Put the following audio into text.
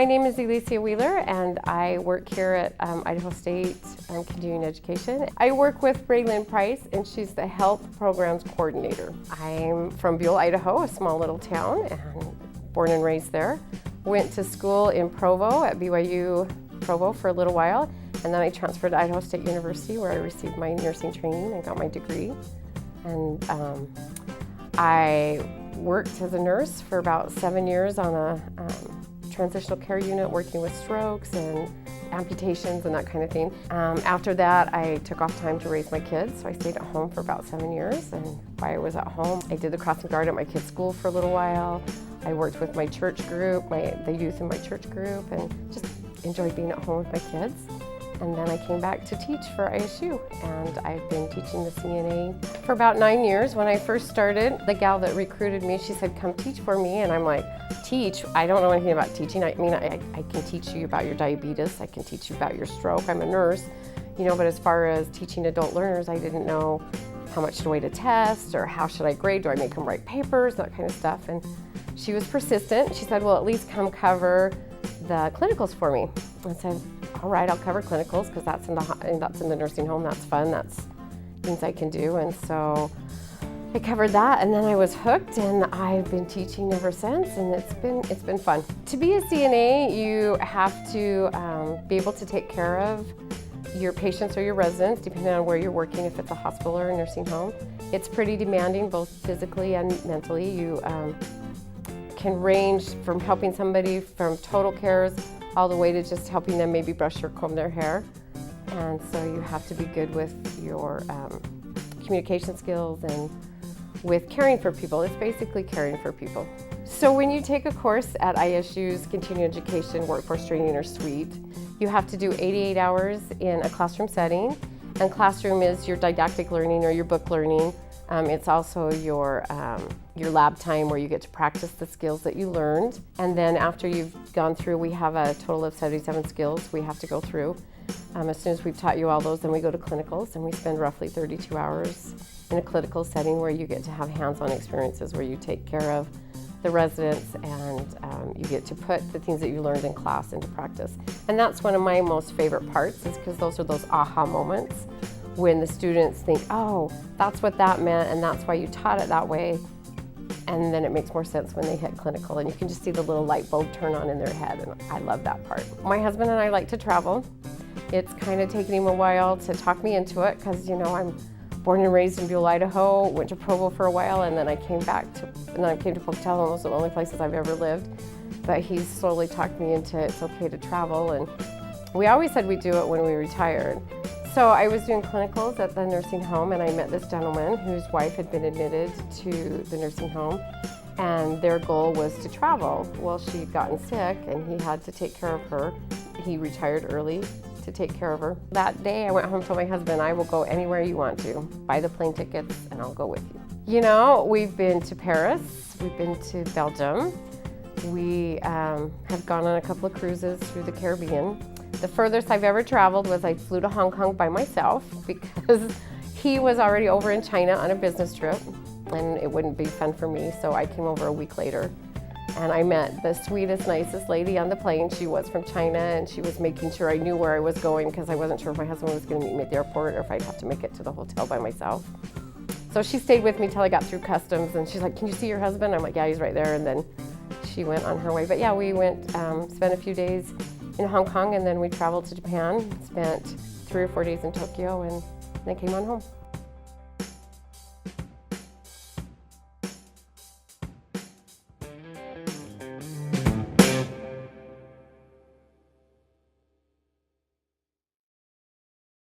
My name is Eliecea Wheeler, and I work here at Idaho State Continuing Education. I work with Braylon Price, and she's the Health Programs Coordinator. I'm from Buell, Idaho, a small little town, and born and raised there. Went to school in Provo at BYU Provo for a little while, and then I transferred to Idaho State University, where I received my nursing training and got my degree. And I worked as a nurse for about 7 years on a transitional care unit, working with strokes and amputations and that kind of thing. After that, I took off time to raise my kids, so I stayed at home for about 7 years. And while I was at home, I did the crossing guard at my kids' school for a little while. I worked with my church group, the youth in my church group, and just enjoyed being at home with my kids. And then I came back to teach for ISU, and I've been teaching the CNA for about 9 years. When I first started, the gal that recruited me, she said, "Come teach for me," and I'm like, "Teach? I don't know anything about teaching. I can teach you about your diabetes, I can teach you about your stroke, I'm a nurse, but as far as teaching adult learners, I didn't know how much to weigh to test, or how should I grade, do I make them write papers, that kind of stuff." And she was persistent. She said, "Well, at least come cover the clinicals for me." I said, "All right, I'll cover clinicals, because that's in the nursing home. That's fun. That's things I can do." And so I covered that, and then I was hooked, and I've been teaching ever since, and it's been fun. To be a CNA, you have to be able to take care of your patients or your residents, depending on where you're working, if it's a hospital or a nursing home. It's pretty demanding, both physically and mentally. You can range from helping somebody from total cares all the way to just helping them maybe brush or comb their hair. And so you have to be good with your communication skills and with caring for people. It's basically caring for people. So when you take a course at ISU's Continuing Education Workforce Training or CEWT, you have to do 88 hours in a classroom setting. And classroom is your didactic learning or your book learning. It's also your lab time, where you get to practice the skills that you learned. And then after you've gone through, we have a total of 77 skills we have to go through. As soon as we've taught you all those, then we go to clinicals, and we spend roughly 32 hours in a clinical setting, where you get to have hands-on experiences, where you take care of the residents, and you get to put the things that you learned in class into practice. And that's one of my most favorite parts, is because those are those aha moments, when the students think, "Oh, that's what that meant, and that's why you taught it that way." And then it makes more sense when they hit clinical, and you can just see the little light bulb turn on in their head, and I love that part. My husband and I like to travel. It's kind of taken him a while to talk me into it, because I'm born and raised in Buell, Idaho, went to Provo for a while, and then I came to Pocatello, and those are the only places I've ever lived. But he's slowly talked me into it's okay to travel, and we always said we'd do it when we retired. So I was doing clinicals at the nursing home, and I met this gentleman whose wife had been admitted to the nursing home, and their goal was to travel. Well, she'd gotten sick, and he had to take care of her. He retired early to take care of her. That day I went home and told my husband, "I will go anywhere you want to. Buy the plane tickets, and I'll go with you." We've been to Paris, we've been to Belgium, we have gone on a couple of cruises through the Caribbean. The furthest I've ever traveled was I flew to Hong Kong by myself, because he was already over in China on a business trip, and it wouldn't be fun for me, so I came over a week later. And I met the sweetest, nicest lady on the plane. She was from China, and she was making sure I knew where I was going, because I wasn't sure if my husband was going to meet me at the airport or if I'd have to make it to the hotel by myself. So she stayed with me till I got through customs, and she's like, "Can you see your husband?" I'm like, "Yeah, he's right there." And then she went on her way. But yeah, we went, spent a few days in Hong Kong, and then we traveled to Japan, spent 3 or 4 days in Tokyo, and then came on home.